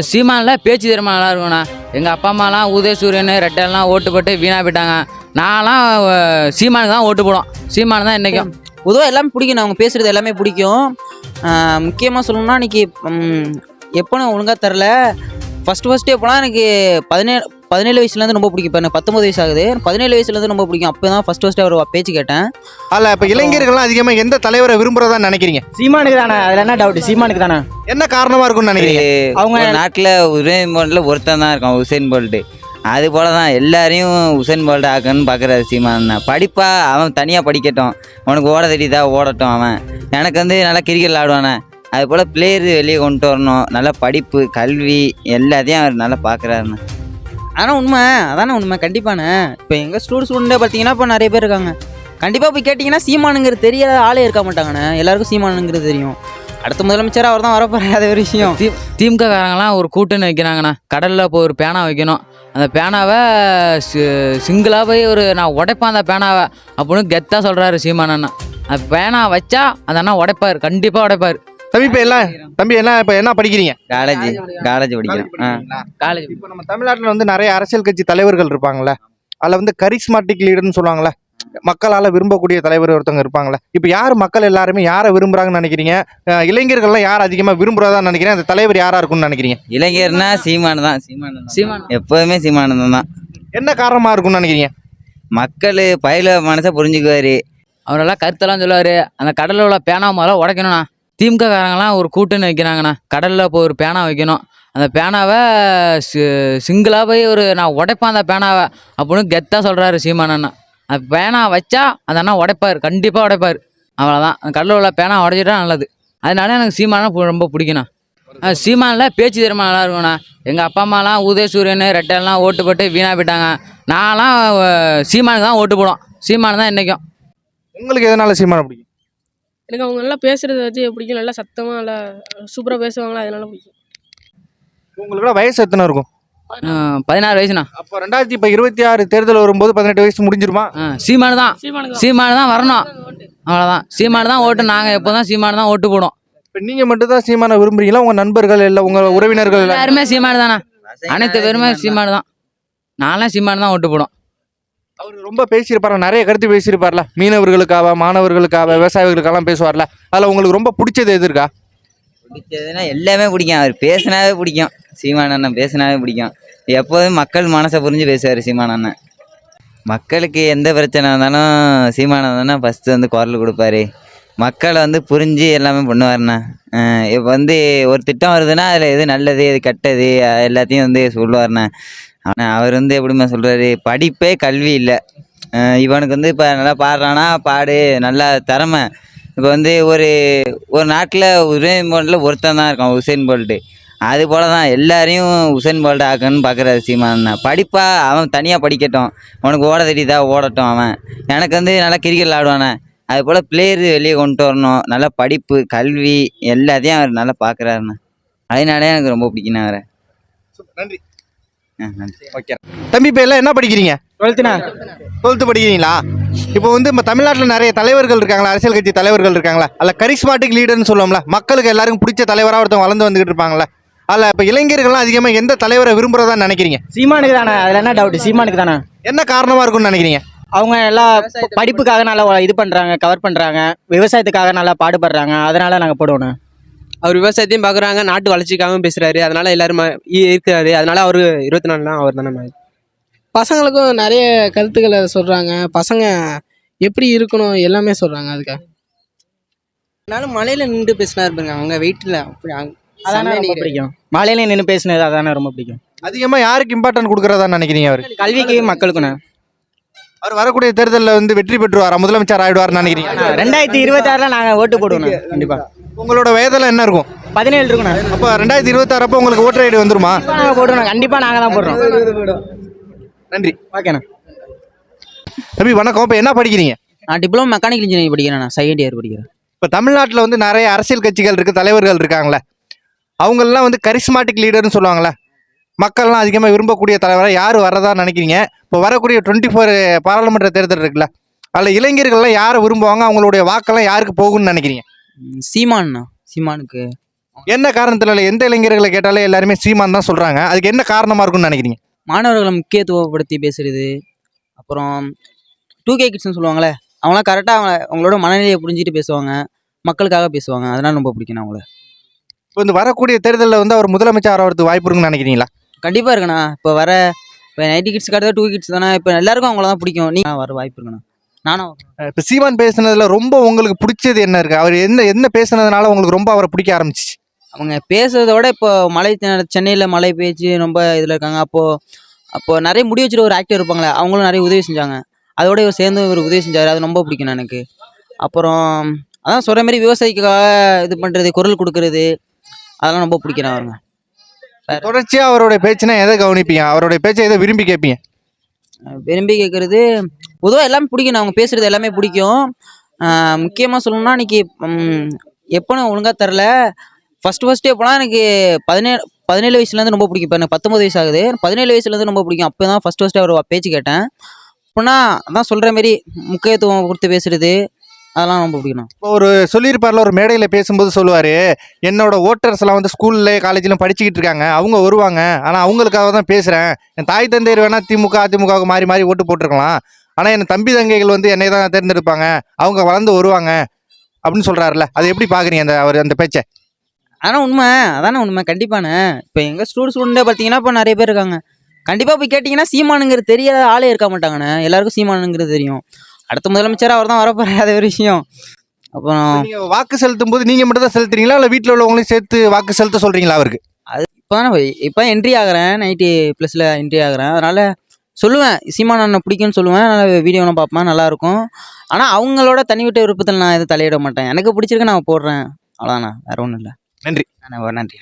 சீமானில் பேச்சு திறமை நல்லா இருக்கும்ண்ணா. எங்கள் அப்பா அம்மாலாம் உதயசூரியன் ரெட்டெல்லாம் ஓட்டு போட்டு வீணாக போயிட்டாங்க. நான்லாம் சீமானுக்கு தான் ஓட்டு போடும். சீமானு தான் இன்றைக்கும். பொதுவாக எல்லாமே பிடிக்கும். அவங்க பேசுகிறது எல்லாமே பிடிக்கும். முக்கியமாக சொல்லணும்னா இன்றைக்கி எப்போன்னு ஒழுங்காக தெரில. ஃபஸ்ட்டு எப்போனா எனக்கு 17 வயசுலேருந்து ரொம்ப பிடிக்கும். இப்போ எனக்கு 19 வயசு ஆகுது. 17 வயசுலேருந்து ரொம்ப பிடிக்கும். அப்போ தான் ஃபஸ்ட்டு அவர் பேச்சு கேட்டேன். அதில் இப்போ இளைஞர்கள்லாம் அதிகமாக எந்த தலைவரை விரும்புகிறதா நினைக்கிறீங்க? சீமானுக்கு தானே, அதில் என்ன டவுட்? சீமானுக்கு தானே. என்ன காரணமாக இருக்கும்னு நினைக்கிறீங்க? அவங்க நாட்டில் உசேன் போல்ட்டில் ஒருத்தன் தான் இருக்கான், உசேன் போல்ட்டு. அது போல தான் எல்லாரையும் உசேன் போல்ட் ஆக்கணும்னு பார்க்குறாரு சீமான். படிப்பா அவன் தனியாக படிக்கட்டும், அவனுக்கு ஓட தெரியுதா ஓடட்டும். அவன் எனக்கு வந்து நல்லா கிரிக்கெட் ஆடுவானே. அது போல் பிளேயர் வெளியே கொண்டு வரணும். நல்லா படிப்பு கல்வி எல்லாத்தையும் அவர் நல்லா பார்க்குறாருண்ணே. ஆனால் அதானே உண்மை. கண்டிப்பாண்ணே. இப்போ எங்கள் ஸ்டூடெண்ட்டே பார்த்தீங்கன்னா இப்போ நிறைய பேர் இருக்காங்க. கண்டிப்பாக போய் கேட்டிங்கன்னா சீமானுங்கிறது தெரியாத ஆளே இருக்க மாட்டாங்கண்ணே. எல்லாருக்கும் சீமானுங்கிறது தெரியும். அடுத்த முதலமைச்சர் அவர் தான் வரப்போகிற அது ஒரு விஷயம். திமுக காரங்களாம் ஒரு கூட்டுன்னு வைக்கிறாங்கண்ணா. கடலில் போய் ஒரு பேனா வைக்கணும். அந்த பேனாவை சிங்கிளாக போய் நான் உடைப்பேன் அந்த பேனாவை அப்படின்னு கெத்தாக சொல்கிறாரு சீமானண்ணா. அந்த பேனா வச்சா அந்த அண்ணா உடைப்பார், கண்டிப்பாக உடைப்பார். தம்பி இப்போ என்ன படிக்கிறீங்க? காலேஜ் படிக்கிறோம். காலேஜ். இப்போ நம்ம தமிழ்நாட்டில் வந்து நிறைய அரசியல் கட்சி தலைவர்கள் இருப்பாங்கள்ல, அதில் வந்து கரிஸ்மாட்டிக் லீடர்னு சொல்லுவாங்கள்ல, மக்களால் விரும்பக்கூடிய தலைவர் ஒருத்தவங்க இருப்பாங்களே. இப்போ யார் மக்கள் எல்லாருமே யாரை விரும்புகிறாங்கன்னு நினைக்கிறீங்க? இளைஞர்கள்லாம் யார் அதிகமாக விரும்புகிறதா நினைக்கிறேன்? அந்த தலைவர் யாராக இருக்கும்னு நினைக்கிறீங்க? இளைஞர்னா சீமானு தான். சீமான் எப்போதுமே சீமானந்தம் தான். என்ன காரணமாக இருக்கும்னு நினைக்கிறீங்க? மக்கள் பயில மனசை புரிஞ்சுக்குவார். அவரெல்லாம் கருத்தெல்லாம் சொல்லுவார். அந்த கடலில் உள்ள பேனா முதல்ல உடைக்கணும்ண்ணா. திமுக காரங்களாம் ஒரு கூட்டுன்னு வைக்கிறாங்கண்ணா. கடலில் போய் ஒரு பேனா வைக்கணும். அந்த பேனாவை சிங்கிளாக போய் நான் உடைப்பேன் அந்த பேனாவை அப்படின்னு கெத்தாக சொல்கிறாரு சீமானண்ணா. அந்த பேனா வச்சா அந்த அண்ணா உடைப்பார், கண்டிப்பாக உடைப்பார். அவ்வளோதான். அந்த கடலில் உள்ள பேனா உடைச்சிட்டா நல்லது. அதனால எனக்கு சீமானா ரொம்ப பிடிக்குண்ணா. சீமானில் பேச்சு திறமை நல்லா இருக்கும்ண்ணா. எங்கள் அப்பா அம்மாலாம் உதயசூரியன் ரெட்டெல்லாம் ஓட்டு போட்டு வீணாக போயிட்டாங்க. நான்லாம் சீமானுக்கு தான் ஓட்டு போடும். சீமானு தான் இன்றைக்கும். உங்களுக்கு எதனால சீமானை பிடிக்கும்? எனக்கு அவங்க நல்லா பேசுகிறத வச்சு பிடிக்கும். நல்லா சத்தமாக நல்லா சூப்பராக பேசுவாங்களா, அதனால பிடிக்கும். உங்களுக்கு வயசு எத்தனை இருக்கும்? 16 வயசுண்ணா. அப்போ 2026 தேர்தல் வரும்போது 18 வயசு முடிஞ்சிருமா? சீமானு தான் வரணும். அவ்வளோதான். சீமானு தான் ஓட்டு. நாங்கள் எப்போ தான் சீமானு தான் ஓட்டு போடும். இப்போ நீங்கள் மட்டும் தான் சீமானை விரும்புறீங்களா? உங்கள் நண்பர்கள் இல்லை, உங்கள் உறவினர்கள் எல்லாருமே சீமானு தானே. அனைத்து பேருமே சீமானு தான். நான்லாம் சீமானு தான் ஓட்டு போடும். அவர் ரொம்ப பேசியிருப்பார், நிறைய கருத்து பேசியிருப்பார்ல. மீனவர்களுக்காக, மாணவர்களுக்காக, விவசாயிகளுக்கெல்லாம் பேசுவார்ல. அதில் உங்களுக்கு ரொம்ப பிடிச்சது எது இருக்கா? பிடிச்சதுன்னா எல்லாமே பிடிக்கும். அவர் பேசினாவே பிடிக்கும். சீமான் அண்ணன் பேசினாவே பிடிக்கும். எப்போதும் மக்கள் மனசை புரிஞ்சு பேசுவார் சீமான் அண்ணன். மக்களுக்கு எந்த பிரச்சனை இருந்தாலும் சீமான் அண்ணன் ஃபஸ்ட்டு வந்து குரல் கொடுப்பாரு. மக்களை வந்து புரிஞ்சு எல்லாமே பண்ணுவார்ண்ணா. இப்போ வந்து ஒரு திட்டம் வருதுன்னா அதில் எது நல்லது எது கெட்டது எல்லாத்தையும் வந்து சொல்லுவார்ண்ணா. ஆனால் அவர் வந்து எப்படிமா சொல்கிறாரு, படிப்பே கல்வி இல்லை. இவனுக்கு வந்து இப்போ நல்லா பாடுறானா பாடு, நல்லா திறமை. இப்போ வந்து ஒரு நாட்டில் உசேன் போல்ட்டில் ஒருத்தன் தான் இருக்கான், உசேன் போல்ட்டு. அது போல தான் எல்லாரையும் உசேன் போல்ட் ஆக்கணும்னு பார்க்குறாரு சீமான். படிப்பா அவன் தனியாக படிக்கட்டும், அவனுக்கு ஓட தெரியுதா ஓடட்டும். அவன் எனக்கு வந்து நல்லா கிரிக்கெட் ஆடுவானே. அது போல் பிளேயர் வெளியே கொண்டு வரணும். நல்லா படிப்பு கல்வி எல்லாத்தையும் அவர் நல்லா பார்க்குறாருண்ணா. அதனாலே எனக்கு ரொம்ப பிடிக்குண்ணா அவரை. நன்றி. ஓகே தம்பி, இப்போ எல்லாம் என்ன படிக்கிறீங்க? 12th படிக்கிறீங்களா? இப்போ வந்து நம்ம தமிழ்நாட்டில் நிறைய தலைவர்கள் இருக்காங்களா, அரசியல் கட்சி தலைவர்கள் இருக்காங்களா, அதில் கரிஸ்மாட்டிக் லீடர்னு சொல்லுவோம்ல, மக்களுக்கு எல்லாருக்கும் பிடிச்ச தலைவராக ஒருத்தவங்க வளர்ந்து வந்துகிட்டு இருப்பாங்களே. அதில் இப்போ இளைஞர்கள்லாம் அதிகமாக எந்த தலைவரை விரும்புகிறதா நினைக்கிறீங்க? சீமானுக்கு தானே. அதில் என்ன டவுட்? சீமானுக்கு தானே. என்ன காரணமாக இருக்கும்னு நினைக்கிறீங்க? அவங்க எல்லாம் படிப்புக்காக நல்லா இது பண்ணுறாங்க, கவர் பண்ணுறாங்க. விவசாயத்துக்காக நல்லா பாடுபடுறாங்க. அதனால நாங்கள் போடுவோம். அவர் விவசாயத்தையும் பார்க்குறாங்க, நாட்டு வளர்ச்சிக்காகவும் பேசுகிறாரு. அதனால எல்லாரும் இருக்கிறாரு. அதனால அவர் 24 அவர் தானே. பசங்களுக்கும் நிறைய கருத்துக்களை சொல்கிறாங்க. பசங்க எப்படி இருக்கணும் எல்லாமே சொல்கிறாங்க. அதுக்காக அதனால மலையில் நின்று பேசினா இருப்பாங்க. அவங்க வெயிட்டில் அப்படி அதானே ரொம்ப பிடிக்கும். மலையில நின்று பேசினது அதானே ரொம்ப பிடிக்கும். அதிகமாக யாருக்கு இம்பார்ட்டன்ட் கொடுக்குறதா நினைக்கிறீங்க? அவர் கல்விக்கு மக்களுக்குண்ணே. அவர் வரக்கூடிய தேர்தலில் வந்து வெற்றி பெற்றுவாரா, முதலமைச்சர் ஆகிடுவார்னு நினைக்கிறீங்க? 2026 நாங்கள் ஓட்டு போடுவோம் கண்டிப்பாக. உங்களோட வயதெல்லாம் என்ன இருக்கும்? 17 இருக்குண்ணா. அப்போ 2026 அப்போ உங்களுக்கு ஓட்டர் ஐடி வந்துருமா? நாங்கள் போடுவோம். கண்டிப்பாக நாங்கள் தான் போடுறோம். நன்றி. ஓகேண்ணா. தம்பி வணக்கம். இப்போ என்ன படிக்கிறீங்க? நான் டிப்ளமோ மெக்கானிக்கல் இன்ஜினியரிங் படிக்கிறேன். நான் 2nd இயர் படிக்கிறேன். இப்போ தமிழ்நாட்டில் வந்து நிறைய அரசியல் கட்சிகள் இருக்குது, தலைவர்கள் இருக்காங்களே. அவங்களெல்லாம் வந்து கரிஸ்மாட்டிக் லீடர்னு சொல்லுவாங்களே, மக்கள்லாம் அதிகமாக விரும்பக்கூடிய தலைவராக யார் வரதா நினைக்கிறீங்க? இப்போ வரக்கூடிய 24 பாராளுமன்ற தேர்தல் இருக்குல்ல, அதில் இளைஞர்கள்லாம் யாரை விரும்புவாங்க, அவங்களுடைய வாக்கெல்லாம் யாருக்கு போகும்னு நினைக்கிறீங்க? சீமானுக்கு என்ன காரணத்துல இல்ல, எந்த இளைஞர்களை கேட்டாலே எல்லாருமே சீமான் தான் சொல்றாங்க. அதுக்கு என்ன காரணமா இருக்கும்னு நினைக்கிறீங்க? மாணவர்களை முக்கியத்துவப்படுத்தி பேசுறது, அப்புறம் 2K கிட்ஸ்னு சொல்லுவாங்களே, அவங்களாம் கரெக்டாக அவங்களோட மனநிலையை புரிஞ்சுட்டு பேசுவாங்க, மக்களுக்காக பேசுவாங்க. அதனால ரொம்ப பிடிக்கும் நான் அவங்கள. இப்போ இந்த வரக்கூடிய தேர்தலில் வந்து அவர் முதலமைச்சர் ஆகிறதுக்கு வாய்ப்பு இருக்குன்னு நினைக்கிறீங்களா? கண்டிப்பாக இருக்குண்ணா. இப்போ 90 கிட்ஸ் கடை 2 கிட்ஸ் தானே, இப்போ எல்லாருக்கும் அவங்கள தான் பிடிக்கும். வர வாய்ப்பு இருக்குண்ணா. நானும் இப்போ சீமான் பேசுனதுல ரொம்ப உங்களுக்கு பிடிச்சது என்ன இருக்கு? அவர் என்ன பேசுனதுனால உங்களுக்கு ரொம்ப அவரை பிடிக்க ஆரம்பிச்சிச்சு? அவங்க பேசுறத விட இப்போ சென்னையில் மழை பெய்ஞ்சு ரொம்ப இதில் இருக்காங்க. அப்போ நிறைய முடி வச்சுட்டு ஒரு ஆக்டர் இருப்பாங்களே, அவங்களும் நிறைய உதவி செஞ்சாங்க. அதோட இவர் சேர்ந்து ஒரு உதவி செஞ்சார். அது ரொம்ப பிடிக்கும் எனக்கு. அப்புறம் அதான் சொல்கிற மாதிரி விவசாயிக்காக இது பண்ணுறது, குரல் கொடுக்கறது, அதெல்லாம் ரொம்ப பிடிக்கிறேன் அவருங்க. தொடர்ச்சியாக அவருடைய பேச்சுனா எதை கவனிப்பீங்க? அவருடைய பேச்சை எதை விரும்பி கேட்பீங்க? விரும்பி கேட்குறது பொதுவாக எல்லாமே பிடிக்கும். அவங்க பேசுகிறது எல்லாமே பிடிக்கும். முக்கியமாக சொல்லணும்னா இன்னைக்கு எப்போன்னு ஒழுங்காக தெரில. ஃபஸ்ட்டு எப்போனா எனக்கு 17 வயசுலேருந்து ரொம்ப பிடிக்கும். இப்போ எனக்கு 19 வயசு ஆகுது. 17 வயசுலேருந்து ரொம்ப பிடிக்கும். அப்போ தான் ஃபஸ்ட்டு அவர் பேச்சு கேட்டேன். அப்படின்னா அதான் சொல்கிற மாரி முக்கியத்துவம் கொடுத்து பேசுகிறது, அதெல்லாம் ரொம்ப பிடிக்கணும். இப்போ ஒரு சொல்லியிருப்பார்ல, ஒரு மேடையில் பேசும்போது சொல்லுவார், என்னோட ஓட்டர்ஸ் எல்லாம் வந்து ஸ்கூல்ல காலேஜ்லையும் படிச்சுக்கிட்டு இருக்காங்க, அவங்க வருவாங்க, ஆனால் அவங்களுக்காக தான் பேசுகிறேன். என் தாய் தந்தையர் வேணால் திமுக அதிமுகவுக்கு மாறி மாறி ஓட்டு போட்டிருக்கலாம், ஆனால் என் தம்பி தங்கைகள் வந்து என்னை தான் தேர்ந்தெடுப்பாங்க, அவங்க வளர்ந்து வருவாங்க அப்படின்னு சொல்கிறாருல, அதை எப்படி பார்க்குறீங்க அந்த பேச்சை? ஆனால் அதானே உண்மை. கண்டிப்பாண்ணே. இப்போ எங்கள் ஸ்டூடெண்ட்டே பார்த்தீங்கன்னா இப்போ நிறைய பேர் இருக்காங்க. கண்டிப்பாக போய் கேட்டிங்கன்னா சீமானுங்கிறது தெரியாத ஆளே இருக்க மாட்டாங்கண்ணே. எல்லாருக்கும் சீமானுங்கிறது தெரியும். அடுத்த முதலமைச்சராக அவர் தான் வரப்போறாரு, அது ஒரு விஷயம். அப்புறம் நீங்கள் வாக்கு செலுத்தும் போது நீங்கள் மட்டும் தான் செலுத்துறீங்களா, இல்லை வீட்டில் உள்ளவங்களையும் சேர்த்து வாக்கு செலுத்த சொல்கிறீங்களா அவருக்கு? அது இப்போ என்ட்ரி ஆகிறேன், 90+ என்ட்ரி ஆகிறேன். அதனால் சொல்லுவேன், சீமான் அண்ணன் பிடிக்கும்னு சொல்லுவேன். அதனால் வீடியோலாம் பார்ப்பேன், நல்லாயிருக்கும். ஆனால் அவங்களோட தனிவிட்ட விருப்பத்தில் நான் எதுவும் தலையிட மாட்டேன். எனக்கு பிடிச்சிருக்கு, நான் போடுறேன், அவ்வளோதாண்ணா. வேறு ஒன்றும் இல்லை. நன்றி. நன்றி.